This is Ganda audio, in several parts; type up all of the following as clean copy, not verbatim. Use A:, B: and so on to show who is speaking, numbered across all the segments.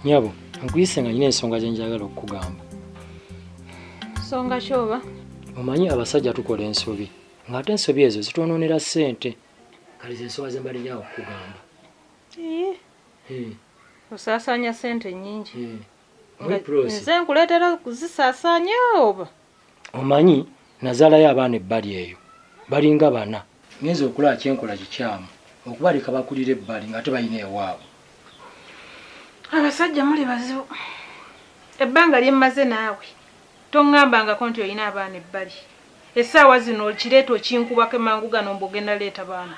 A: Nyabo, nkuyise nga nyina ensonga gye njagala okukugamba.
B: Nsonga kyoba?
A: Omanyi abasajja tukola ensobi. Ng'ate ensobi ezo zitwonoonera ssente. Kale ze ensonga ze mbali nyawo okukugamba.
B: Osaasaanya ssente nnyingi.
A: Nze
B: nkuleetera kuzisaasaanya oba?
A: Omanyi nazaalayo abaana ebbali eyo. Balinga bana. Ngenza okulaba kyenkola kikyamu. Okubaleka bakulira ebbali ng'ate balina ewaabwe.
B: Abasajja muli bazibu. Ebbanga lye mmaze naawe. Toŋŋambangako nti olina abaana ebbali. Essaawa zino okireeta okinkubako emangu gano mbogenda leeta baana.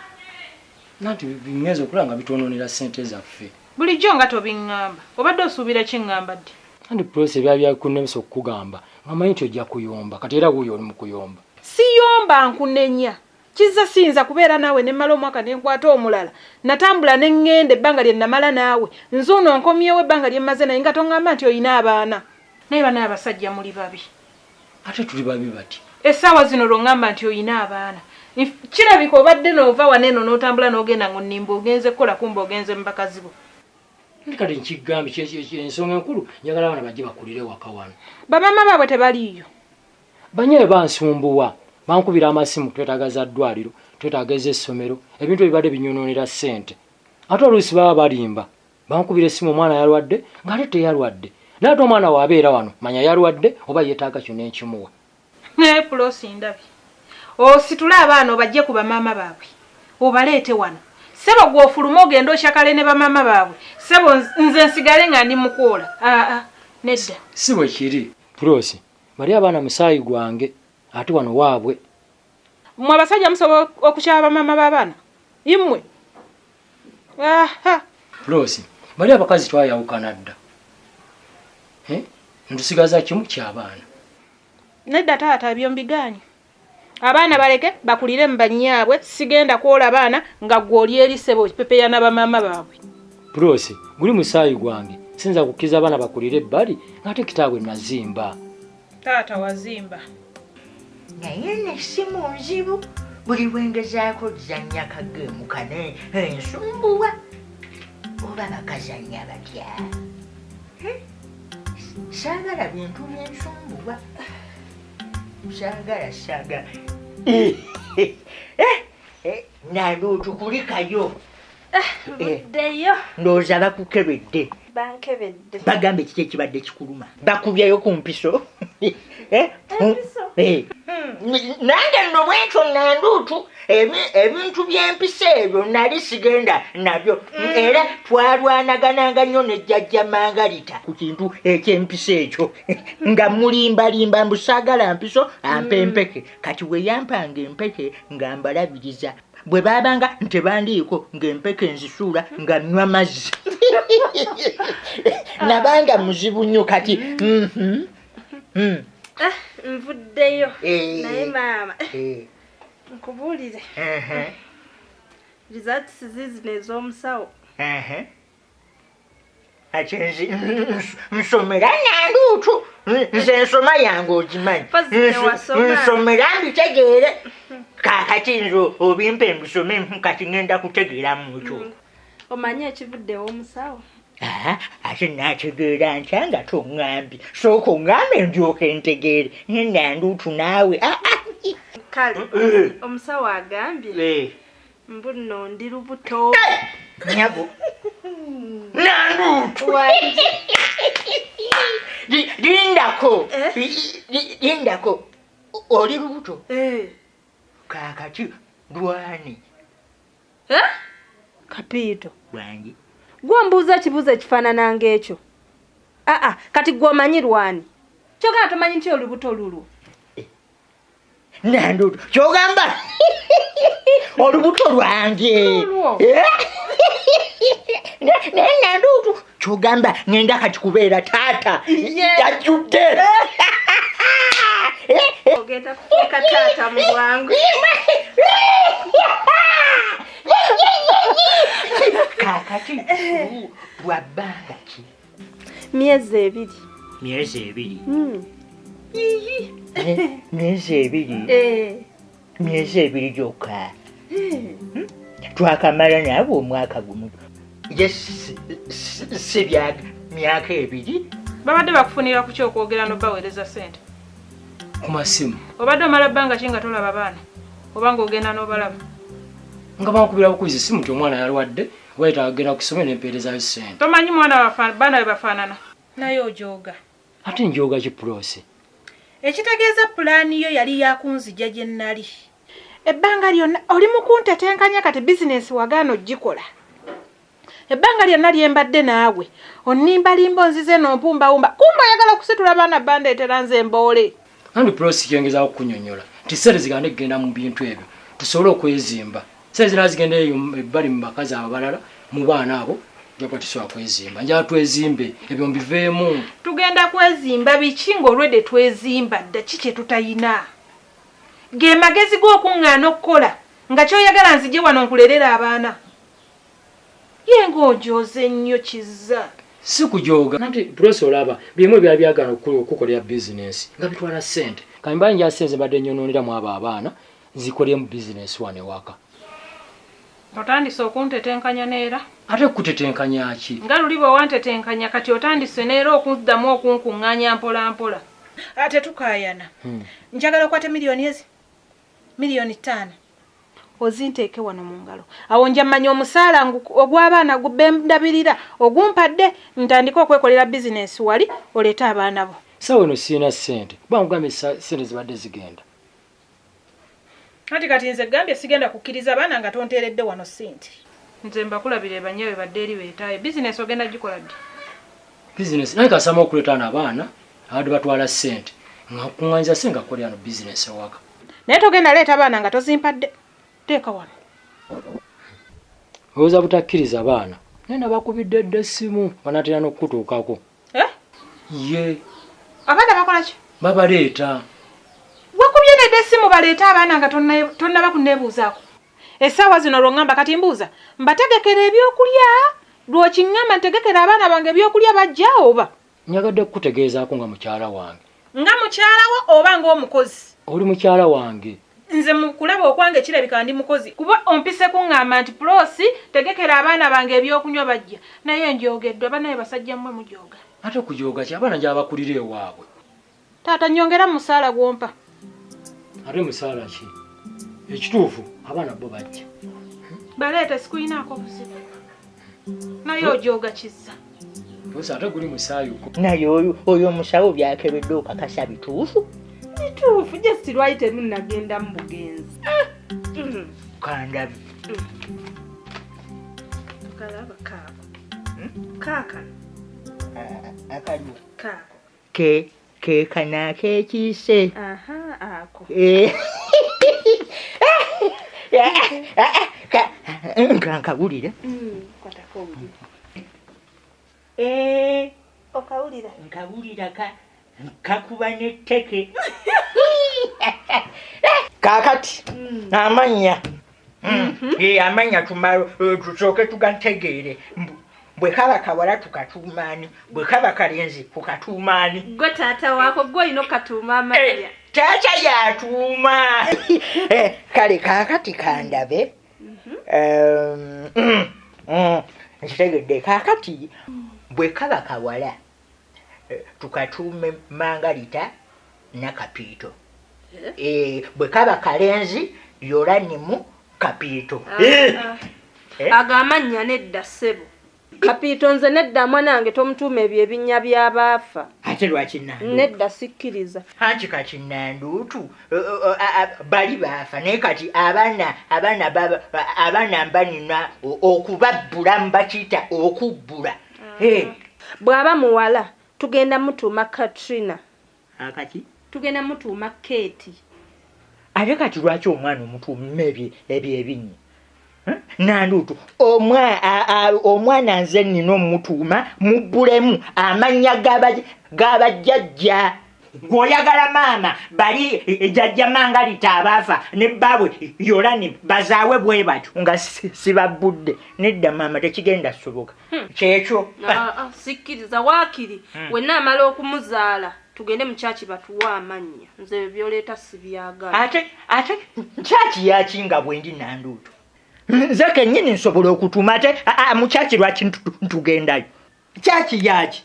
A: Nanti bingenza okulaba nga bitwonoonera ssente zaffe.
B: Bulijjo nga tobiŋŋamba. Obadde osuubira ki ŋŋamba ddi?
A: Andi Prose byali byakunnemesa okukugamba. Ngamanyi nti ojja kuyomba. Kati era wuuyo oli mu kuyomba.
B: Siyomba nkunenya. Kizza siyinza kubeera naawe ne mmala omwaka ne nkwata omulala. Natambula ne ŋŋenda ebbanga lye namala naawe. Nze ono nkomyewo ebbanga lye mmaze naye nga toŋŋamba nti olina abaana. Naye bana abasajja muli babi.
A: Ate tuli babi bati.
B: Essaawa zino lw'oŋŋamba nti olina abaana. Kirabika obadde n'ova waneeno n'otambula n'ogenda ngo nnimba ogenze kukola kumba ogenze mu bakazi bo.
A: Ndi kati nkigambye ensonga enkulu njagala abaana bajje bakulire waka wano.
B: Bamaama baabwe tebaliiyo.
A: Banyaye bansumbuwa. Bankubira amasimu twetaaga za ddwaliro, twetaaga ez'essomero, ebintu ebibadde binyonoonera ssente. Ate oluusi baba balimba. Bankubira essimu omwana yalwadde, ng'ate teyalwadde. Naye ate omwana waabeera wano, manya yalwadde oba yeetaaga kyonna ekimuwa.
B: Pulosi ndabye. Ositule abaana obajje ku bamaama baabwe. Obaleete wano. Sebo gw'ofuluma ogenda okyakale ne bamaama baabwe. Sebo nze nsigale nga ndi mukwola. Nedda.
A: Si bwe kiri. Pulosi, bali abaana musaayi gwange. Ate wano waabwe.
B: Mmwe abasajja musobola okukyaba bamaama b'abaana? Immwe?
A: Pulosi, bali abakazi twayawukana dda. Ntusigaza kimu ky'abaana.
B: Nedda taata ebyo mbigaanye. Abaana baleke bakulire mu bannyaabwe, sigenda kwola abaana nga ggwe oli eri ssebo pepeya na bamaama baabwe.
A: Pulosi, guli musaayi gwange. Sinza kukkiriza abaana bakulire ebbali ng'ate kitaabwe nazimba.
B: Taata wazimba.
C: Naye ne si munzibu buli bwengezaako zannya kageemu kane ensumbuwa oba bakazannya batya. Saagala bintu by'ensumbuwa. Saagala. Nanduutukulikayo.
B: Buddeyo.
C: Ndowooza bakukebedde.
B: Bankebedde.
C: Bagambe kiki ekibadde kikuluma. Bakubyeyo ku mpiso. Nange nno bwentyo nanduutu ebintu by'empisa ebyo nali sigenda nabyo. Era twalwanagananga nnyo ne jjajja Mangalita ku kintu eky'empisa ekyo. Nga mulimbalimba mbu saagala mpiso ampa empeke. Kati we yampanga empeke nga mbalabiriza. Bwe baabanga ntebandiiko ng'empeke nzisuula nga nnywa mazzi. Nabanga muzibu nnyo kati.
B: Nvuddeyo. Naye maama. Nkubuulire. Results zizino ez'omusawo.
C: Ate nsomera nanduutu. Nze nsoma yange ogimanyi. Nsomera mbitegeere. Kaakati nze obimpe mbisome kati ngenda kutegeera mukyo.
B: Omanyi ekivuddewo omusawo?
C: Ate naategeera ntya nga toŋŋambye. Sooka oŋŋambe ndyoke ntegeere. Nanduutu naawe.
B: Kale, omusawo agambye. Mbu nno ndi lubuto.
C: Nyabo. Nanduutu. Lindako. Oli lubuto. Kaakati lwani.
B: Kapiito.
C: Lwangi.
B: Gwombuuza kibuuzo ekifaanana ng'ekyo. Kati gw'omanyi lwani. Kyogera tomanyi nti olubuto lulwo.
C: Nanduutu. Kyogamba. Olubuto lwange. Nanduutu. Kyogamba ngenda kati kubeera taata. Yajjudde.
B: Ogenda kufuuka taata mu bwangu.
C: Kaakati bwabbanga ki?
B: Myezi 2.
C: Myezi 2. Myezi 2. Myezi 2 gyokka. Twakamala nabo omwaka gumu. Yes, sibyaga myaka 2
B: babadde bakufunira ku kyokwogera n'obaweereza ssente
A: ku masimu
B: obadde omala bbanga ki nga tolaba baana oba ng'ogenda n'obalaba
A: nga bankubira bukuzi simu nti omwana yalwadde wayita agenda kusoma n'empeerezayo ssente
B: tomanyi baana we bafaanana naye ojooga
A: ate njoga ki pulosi
B: ekitegeeza pulaani yo yali yakunzija gye nnali ebbanga lyonna oli mu kuntetenkanya kati bizinesi wagaana ogikola ebbanga lyonna lyembadde naawe onnimbalimba onzize n'ompumbawumba kumba oyagala kusitula baana bandeetera nze emboole
A: andi pulosi kyengezako kunyonyola nti sente zigenda kugenda mu bintu ebyo tusobole okwezimba sente zirala zigenda ebbali mu bakazi abalala mu baana abo japa tusobola kwezimba njala twezimbe ebyo mbiveemu
B: tugenda kwezimba biki ng'olwedde twezimba dda ki kye tutayina ge magezi g'okuŋŋaana okukola nga kyoyagala nzije wano nkulerera abaana ye ng'ojooze nnyo kizza
A: si kujooga nti pulosi olaba birimu ebyala byagala okukolera bizinesi nga bitwala ssente kambali nja senze mbadde nyonooneramu abo abaana nzikolemu bizinesi wano ewaka
B: otandise okuntetenkanya neera
A: ate kutetenkanya ki
B: nga luli bwe wantetenkanya kati otandise neera okuddamu okunkuŋŋaanya mpola mpola ate tukaayana njagala okwate miliyoni 5 ozinteeke wano mu ngalo awo nja mmanya omusaala ogw'abaana gubbe ndabirira ogumpadde ntandika okwekolera bizinesi wali oleete abaana bo
A: sawa eno siina ssente bangugambye ssente zibadde zigenda
B: kati nze gambye sigenda kukkiriza abaana nga tonteeredde wano ssente nze mbakulabira banyewe badde eri beetaayo bizinesi ogenda gikola ddi
A: bizinesi naye kasama okuleeta n'abaana abadde batwala ssente nga kuŋŋanyiza ssente nga kolera no bizinesi ewaka
B: naye togenda leeta abaana nga tozimpadde teeka wano
A: oyooza butakkiriza abaana naye nabakubidde dde essimu banatera n'okukutuukako ye
B: abaana bakola ki
A: babaleeta
B: wakubye nedde essimu baleeta abaana nga tonnaba kunneebuuzaako essaawa zino lw'oŋŋamba kati mbuuza mbategekera ebyokulya lw'okiŋŋamba ntegekera abaana bange ebyokulya bajja oba
A: nyagadde kukutegeezaako nga mukyala wange
B: nga mukyalawo oba ng'omukozi
A: oli mukyala wange
B: nze mukulaba okwange kirabika ndi mukozi kuba ompise kuŋŋamba nti pulosi tegekera abaana bange ebyokunywa bajja naye njogeddwa banaye basajja mmwe mujooga
A: ate kujooga ki abaana gy'abakulira ewaabwe
B: taata nyongera musaala gwompa
A: ate musaala ki ekituufu abaana bo bajja
B: baleeta sikuyinaako buzibu naye ojooga kizza
A: osi ate guli musaayuko
C: naye oyo omusawo byakebedde okakasa bituufu
D: bituufu just lwali temunnagenda mu bugenzi
C: kandabi
D: kalaba kaako kaakano
C: akaliwo
D: kaako
C: keekana akeekiise
D: ako
C: nkawulira
D: kwatako obuli
B: okawulira
C: nkawulira kakuba n'etteke kaakati amannya amannya tusooke tugategeere bwe kaba kawala tukatuumaani bwe kaba kalenzi tukatuumaani
D: gwe taata waako gwe olina okatuuma amannya
C: taata yatuuma kale kaakati kandabe nkitegedde kaakati bwe kaba kawala tukatuume mangalita nakapiito bwe kaba kalenzi yolanimu kapiito
D: ago amannya nedda ssebo kapiito nze nedda mwanange tomutuuma ebyo ebinnya by'abaafa
C: ate lwakinandu
D: nedda sikkiriza
C: anti kakinanduutu bali baafa naye kati abaana mbanina okubabbula mbakiyita okubbula
D: bw'aba muwala tugenda mutuuma Katrina
C: akati
D: tugenda mutuuma Kate
C: ate kati lwaki omwana omutuuma ebyo ebinnya nanduutu omwana nze nnina omutuuma mubbulemu amannya g'abajjajja ng'oyagala maama bali ejjajja mangalita abaafa ne babwe yolani bazaawe bwe batyo nga sibabbudde nedda maama tekigenda soboka kyekyo
D: sikkiriza waakiri wenna amala okumuzaala tugende mu kyaki batuwa amannya nze byoleeta sibyagala
C: ate kyaki yakinga bwendi nanduutu nze kennyini nsobola okutuuma ate mu kyaki lwaki ntugendayo Kyaki yaki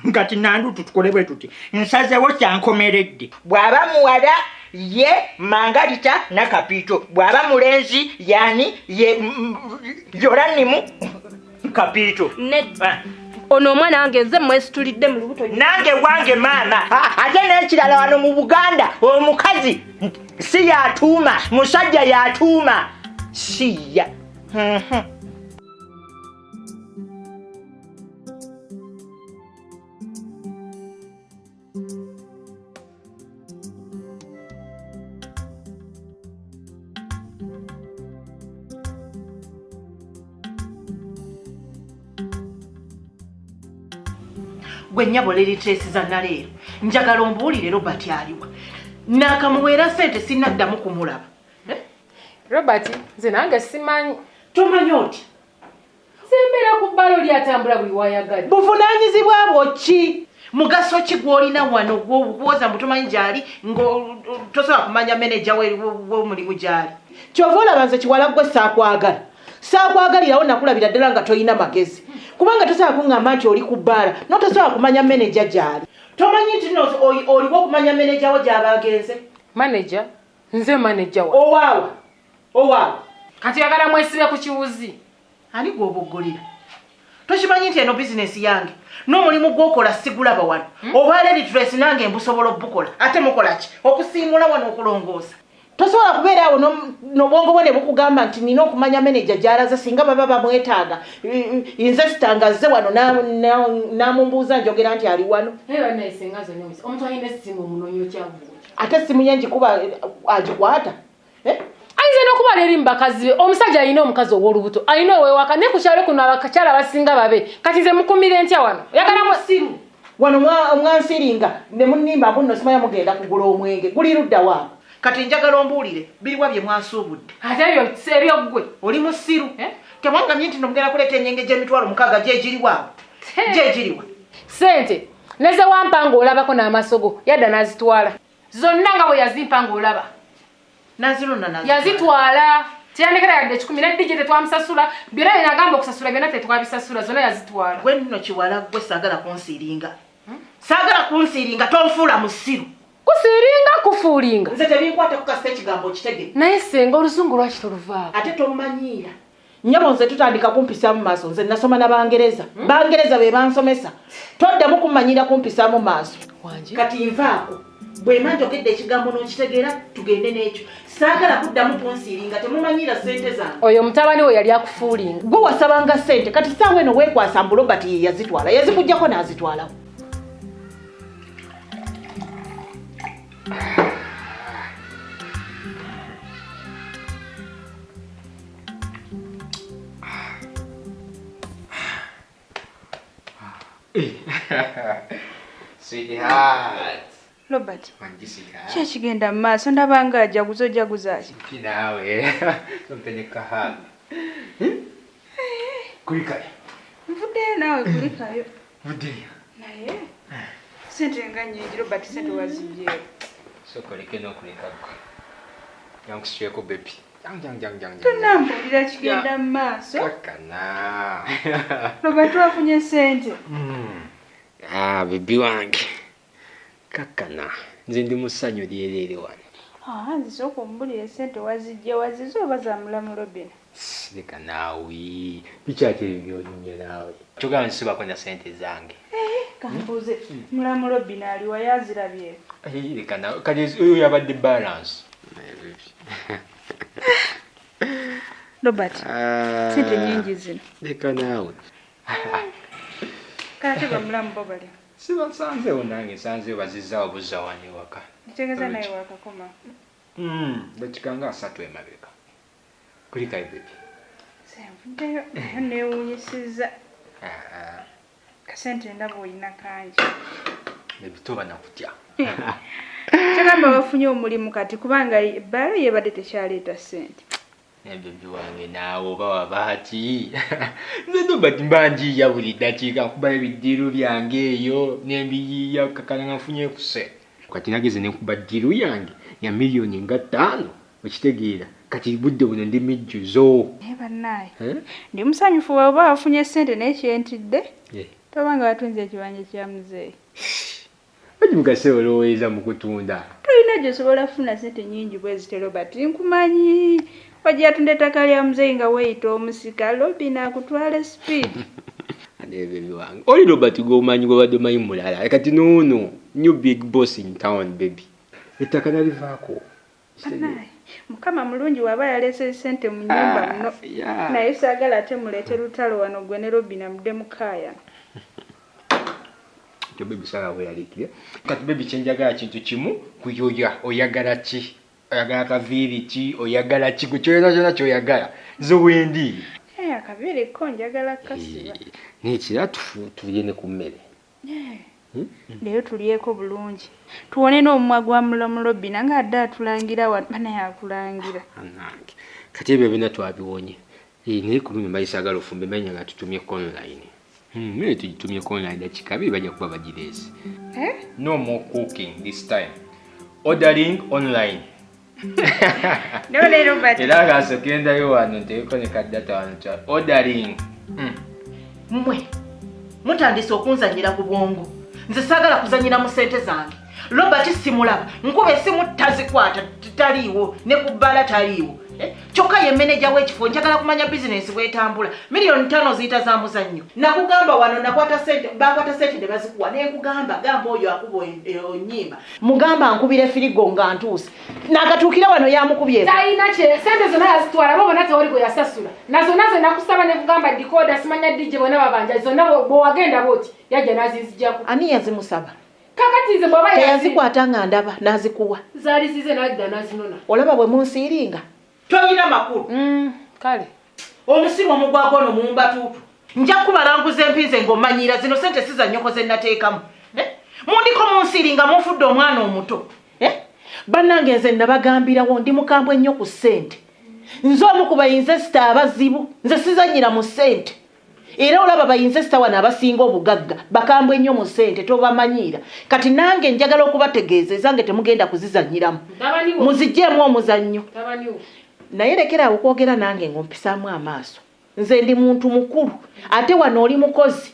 C: ngati nandu tutukole bwe tuti nsazewo kyankomeredde bw'aba muwala ye mangalita nakapito bw'aba mulenzi yani ye yoranimu kapito
D: ono omwana wange nze mwesitulidde mu lubuto
C: nange wange maama ate n'ekirala wano mu Buganda omukazi si yatuuma musajja yatuuma siya
E: gwe nnyabo Tracy za naleero njagala ombuulire Robert aliwa nakamuweera ssente sinnaddamu kumulaba.
B: Robert nze nange simanyi.
E: Tomanyi oti
B: simbeera ku bbalo lyatambula buli wayagadde.
E: Buvunaanyizibwa bwo ki? Mugaso ki gw'olina wano gwoza mutumanyi gyali tosobola kumanya meneja w'omulimu gyali? Kyova olaba nze kiwala gwe saakwagala. Saakwagalirawo nakulabira ddala nga toyina magezi. Kubanga tosobola kuŋŋamba nti oli ku bbaala n'otosobola kumanya meneja gyali. Tomanyi nti oliwo okumanya meneja wo gy'aba agenze?
B: Maneja? Nze maneja wa.
E: Owaawa.
B: Kati yagala mwesibe ku kiwuzi.
E: Ani gw'oboggolera? Tokimanyi nti eno bizinesi yange n'omulimu gw'okola sigulaba wano. Oba Tracy nange mbusobola obukola. Ate mukola ki? Okusiimula wano okulongoosa. Tosobola kubeera awo n'obwongo bwo ne bukugamba nti nina okumanya meneja gy'alaze singa baba bamwetaaga. Nze sitanga azze wano n'amumbuuza njogera nti ali wano.
B: Omuntu alina essimu omunoonyi okyavuga.
E: Ate essimu ye ngikuba agikwata.
B: Ayinza n'okuba leeri mu bakazi be omusajja alina omukazi ow'olubuto alina oweewaka ne ku kyalo kuno abakyala abasinga babe kati nze mukumire ntya wano yagala musiru
E: wano mwansiringa ne munnimba bunno simanya mugenda kugula omwenge guli ludda waabo. Kati njagala ombuulire biriwa bye mwansuubudde.
B: Ate ebyo ggwe
E: oli musiru temwangamye nti nomugenda kuleeta ennyenge gy'emitwalo 6 gyegiriwa gyegiriwa
B: sente neze wampa ng'olabako n'amasogo yadda n'azitwala zonna nga bwe yazimpa ng'olaba yazitwala teyandekera yadde 10 neddije tetwamusasula byonna byenagamba okusasula byonna tetwabisasula zonna yazitwala.
E: Gwe nno kiwala gwe saagala kunsiiringa saagala kunsiiringa tonfuula musiru.
B: Kusiiringa kufuulinga
E: nze tebinkwata kukasita ekigambo kitege
B: naye senga oluzungu lwaki toluvaako
E: ate tomumanyiira. Nnyabo nze tutandika kumpisa mu maaso nze nasoma na Bangereza Bangereza be bansomesa toddamu kummanyira kumpisa mu maaso kati nvaako bwe manjogedde ekigambo n'okitegeera tugende n'ekyo saagala kuddamu kunsiiringa temumanyiira ssente zange.
B: Oyo mutabani we yali akufuulinga
E: gwe wasabanga ssente kati saawa eno weekwasa mbu Robert ye yazitwala yazikugyako n'azitwalawo.
F: Sweetheart.
G: Robert.
F: Manjisika.
G: Kyekigenda mu maaso ndabanga ajaguza ki?
F: Naawe. Sompeleka hanga. Kulikayo.
G: Nvuddeyo naawe kulikayo.
F: Vuddeyo.
G: Naye. Sente nga nnyingi Robert sente wazibyeyo.
F: Sokoleke n'okuleka gwe. Yankusibyeko bebi. Jang.
G: Tonambulira kigenda mu maaso.
F: Kakana.
G: Robert wafunye sente.
F: Bebi wange. Kakana. Nze ndi musanyu lyerere wano.
G: Nze sooka ombulire sente wazijja wazizo oba za mulamu Robin.
F: Leka naawe. Bikyakiri by'olumye naawe. Kyogala nsibako na sente zange.
G: Kambuuze mulamu Robin aliwa yazirabye.
F: Leka naawe. Kati oyo yabadde balance.
G: Robert. Sente nyingi zino.
F: Leka naawe.
G: Kati ba mulamu Bobali.
F: Siba sanzewo nange sanzewo bazizaawo buzza wani waka.
G: Nitegeeza naye wakakoma.
F: Dakikanga 3 emabega. Kulikayo bebi.
G: Senvuddeyo neewunyisiza. Kasente ndaba olina kangi.
F: Bebi toba nakutya.
G: Kyagamba bafunye omulimu kati kubanga ebbaala yebadde tekyaleeta ssente.
F: Bebi wange naawe oba wabaaki. Nze Robert mbanjiiya buli ddakiika nkuba ebiddiiro byange eyo n'embiyiiya kakala nga nfunyeeku ssente. Kati nageze ne nkuba ddiiro yange ya miliyoni nga 5 okitegeera kati budde buno ndi mijjuzo.
G: Naye bannaaye ndi musanyufu bw'oba wafunye ssente naye kyentidde Tobanga watunze ekibanja kya muzeeyi.
F: Bali mugase oloweza mu kutunda.
G: Tulina gy'osobola kufuna ssente nnyingi bwezite Robert. Nkumanyi. Wajja atunda ettaka lya muzeeyi nga weeyita omusika Robi n'akutwala speed.
F: Adebe biwange. Oli Robert gwomanyi gwabadde omanyi mulala. Kati noono new big boss in town baby. Ettaka nalivaako.
G: Mukama mulungi waba yaleese ssente mu nnyumba muno. Naye saagala ate muleete lutalo wano gwe ne Robi namudde mukaaya.
F: Baby sala we alikire. Kati baby chenjagala kintu kimu kuyoya oyagala ki? Oyagala kaviri ki? Oyagala ki? Kuchoyera jona choyagala. Zo wendi.
G: Akaviri ko njagala kasiba.
F: Nikira tugende ku mmere.
G: Leero tuliyeko bulungi. Tuwone n'omumwa gwa Robi nanga adda atulangira bana yakulangira.
F: Anange. Kati ebyo bina twabiwonye. Naye kulungi mbayisagala ofumbe manya nga tutumye online. Mimi tujitumie online dakika bibi baje kuba bajirezi. No more cooking this time. Ordering online.
G: No Robert.
F: Ela gaso kenda yo wano ndeko ne kadata wano cha ordering.
E: Mmwe mutandise okunzanyira ku bwongo. Nze saagala kuzanyira mu ssente zange. Robert simulaba nkube esimu tazikwata taliiwo ne ku bbala taliiwo. Kyokka ye manager w'ekifo njagala kumanya business bw'etambula. Milioni 5 ziyita za muzannyo. Nakugamba wano nakwata ssente bakwata ssente ne bazikuwa ne nkugamba gamba oyo akubo onyimba. Mugamba nkubire firigo nga ntuuse. Nakatuukira wano yamukubye.
B: Talina kye ssente zonna yazitwala bo bona tewali gwe yasasula. Nazo nakusaba ne kugamba decoder simanya DJ bona babanja zonna bo wagenda boti yajja nazizijjako. Ani yazimusaba? Kakati ze baba yazikwata nga ndaba nazikuwa. Zali zize nadda nazinona. Olaba bwe munsiiringa. Toyina makulu. Kale. Omusimu omugwagono mumbatutu. Nja kubalanguza empinze ng'omanyira zino ssente siza nnyoko ze nateekamu. Mundiko munsiringa mufudde omwana omuto. Bannange nze nabagambirawo ndi mukambwe ennyo ku ssente. Nze omu ku bayinzesita abazibu nze sizannyira mu ssente. Era olaba bayinzesita wano abasinga obugagga bakambwe ennyo mu ssente tobamanyira. Kati nange njagala okubategeeza ezange temugenda kuzizannyiramu. Muziggyemu omuzannyo. Naye lekera okwogera nange ng'ompisaamu amaaso. Nze ndi muntu mukulu ate wano oli mukozi.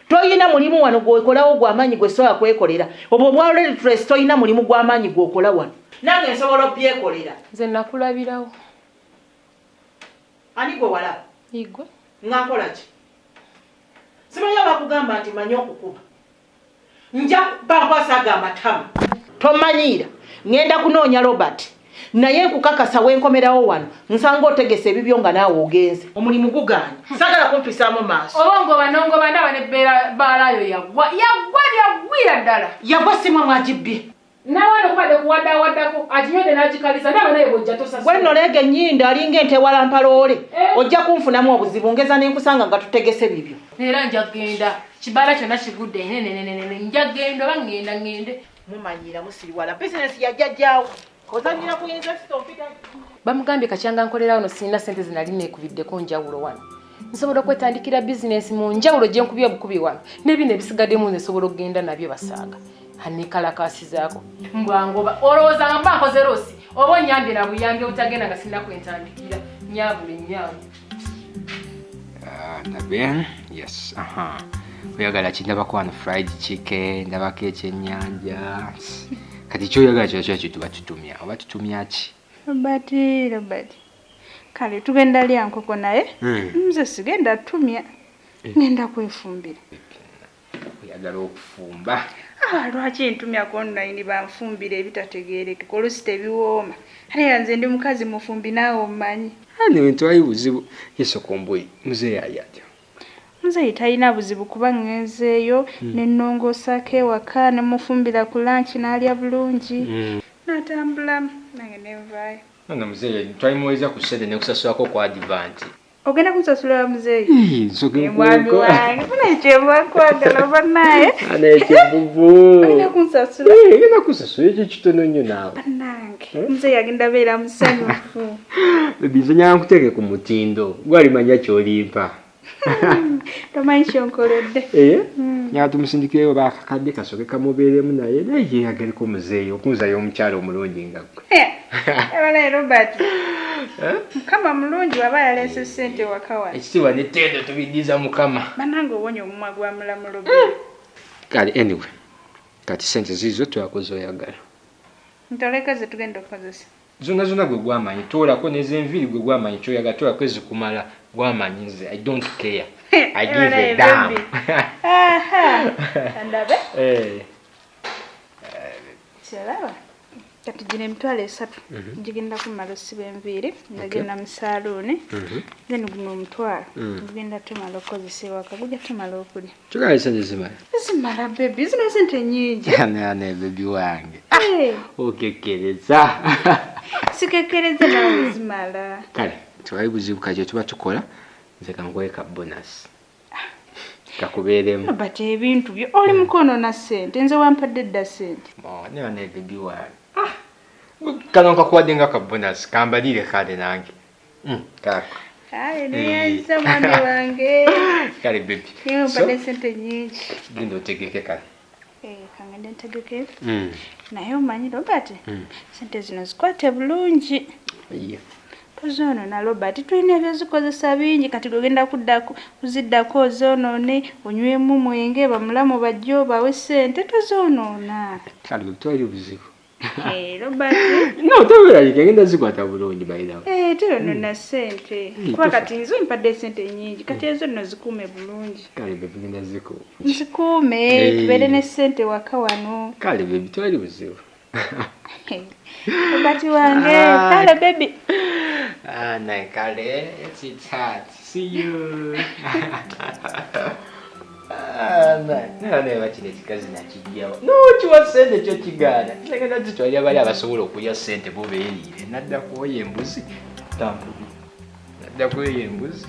B: Toyina mulimu wano gw'okolawo gw'amaanyi gwe sobola kwekolera. Obwo bwa Red Trace toyina mulimu gw'amaanyi gw'okola wano. Nange nsobola obyekolera. Nze nakulabirawo.
E: Ani gwe walaba?
B: Igwe.
E: Ngankola ki? Simanyi abakugamba nti manyi okukuba. Nja bankwasaaga amatama. Tomanyiira. Ngenda kunoonya Robert. Naye nkukakasa wenkomerawo wano nsanga otegese ebibyo nga naawe ogenze. Omulimu gugaanye. Sagala kumpisaamu maaso.
B: Obongo banongo bandaba ne baalayo yagwira ddala.
E: Yagwa simwa mwagibbye.
B: Nawe okubadde kuwaddawaddako aginyode n'agikaliza nawe naye bw'ojja tosasula.
E: Bwe noleega ennyindo alinga ente wala mpaloole. Ojja kunfunamu obuzibu ngeza n'enkusanga nga tutegese bibyo.
B: Era njagenda kibala kyonna kigudde nenenenene njagenda oba ngende.
E: Mumanyira musiriwala bizinesi yajjajjaawo. Ozanyira kuyinza sitompita.
B: Bamugambye kakyanga nkolera wano sirina ssente zinali neekubiddeko njawulo wano. Nsobola okwetandikira bizinesi mu njawulo gye nkubye obukubi wano. N'ebino ebisigaddemu nsobola okugenda nabyo basanga. Hanikalakasizaako. Mbwangoba olowooza nga mba nkoze rosi oba onnyambye na buyambye obutagenda nga sirina kwetandikira. Nyaabule nnyaabwe.
F: Nabe, yes, oyagala ki ndabako wano fried chicken, ndabako ekyennyanja. Kati kyoyagala kyokyo kituba tutumya oba tutumya ki?
G: Robert. Kale tugenda lya nkoko naye. Nze sigenda tumya. Ngenda kwefumbira.
F: Oyagala okufumba?
G: Lwaki ntumya ku online banfumbira ebitategeereka olusi tebiwooma. Ate nze ndi mukazi mufumbi naawe omanyi.
F: Bintu ayi buzibu yesokomboyi muzeeyi ayatya.
G: Muzeeyi talina buzibu kuba ngenzeeyo nennongoosaako ewaka ne mufumbira ku lunch n'alya bulungi. Natambula nange nenvaayo.
F: Nona muzeeyi twayimuweza ku ssente ne kusasulako ku advance.
G: Ogenda kunsasula muzeeyi?
F: Nsoke
G: mwami wange funa ekyemba nkwagala oba naye.
F: Ana ekyebubu.
G: Ogenda kunsasula?
F: Ngenda kusasula ekyo kitono nnyo naawe.
G: Bannange muzeeyi agenda beera musanyufu.
F: Bebi nze nyala nkuteeke ku mutindo. Gwe alimanya ky'olimpa.
G: Tomanyi kyonkoledde.
F: Nyaga tumusindikireyo bakakadde kasoke kamubeeremu naye naye agereko muzeeyo okunzayo omukyalo omulungi nga gwe.
G: Ebala Robert. Mukama mulungi waba yaleese ssente waka wano.
F: Ekitiibwa n'ettendo tubiddiza Mukama.
G: Bannange owonye omumwa gwa mulamu Robert.
F: Kale anyway kati ssente ziizo twakoze oyagala.
G: Ntoleka ze tugenda okukozesa.
F: Zonna gwe gwamanyi toolako n'ez'enviiri gwe gwamanyi kyoyagala toolako ezikumala gwamanyi nze I don't care. I give a damn.
G: Andabe? Kyalaba. Kati gino emitwalo 3 gigenda kumala osiba enviiri ngagenda mu saluuni then guno omutwalo gugenda tumala okozesa ewaka gujja tumala okulya.
F: Kyogala esente zimala?
G: Zimala bebi zino sente nyingi.
F: Ane bebi wange. Okekkereza.
G: Sikekkereza nawe zimala.
F: Kale tewali buzibu kajje tuba tukola nze kangoye ka bonus. Kakubeeremu.
G: But ebintu byo oli mukono na ssente nze wampadde dda ssente.
F: Ne bebi wange. Kano nkakuwadde nga ka bonus kambalire kale nange. Kako.
G: Kale neyanza mwami wange.
F: Kale bebi.
G: Niwe mpadde ssente nyingi.
F: Genda otegeke kale.
G: Kangende ntegeke. Naye omanyi Robert ssente zino zikwate bulungi. Tozoonona Robert tulina ebyozikozesa bingi kati gogenda kuziddako ozoonone onywemu mwenge bamulamu bajjo bawe ssente tozoonoona.
F: Kale tewali buzibu.
G: Robert.
F: No, tobeerayike ngenda zikwata bulungi bayirawo.
G: Toyonoona ssente. Kuba kati nze mpadde ssente nyingi kati ezo nno zikuume bulungi.
F: Kale bebi ngenda zikuume.
G: Nzikuume tubeere ne ssente waka wano.
F: Kale bebi tewali buzibu.
G: Robert wange kale baby.
F: Naye kale it's hard. See you. Naye bakino ekikazi nakijjawo. N'okiwa ssente kyo kigaana. Tegenda zitwalira bali abasobola okulya ssente bo beeriire. Nadda kwoya embuzi. Tambuli. Nadda kwoya embuzi.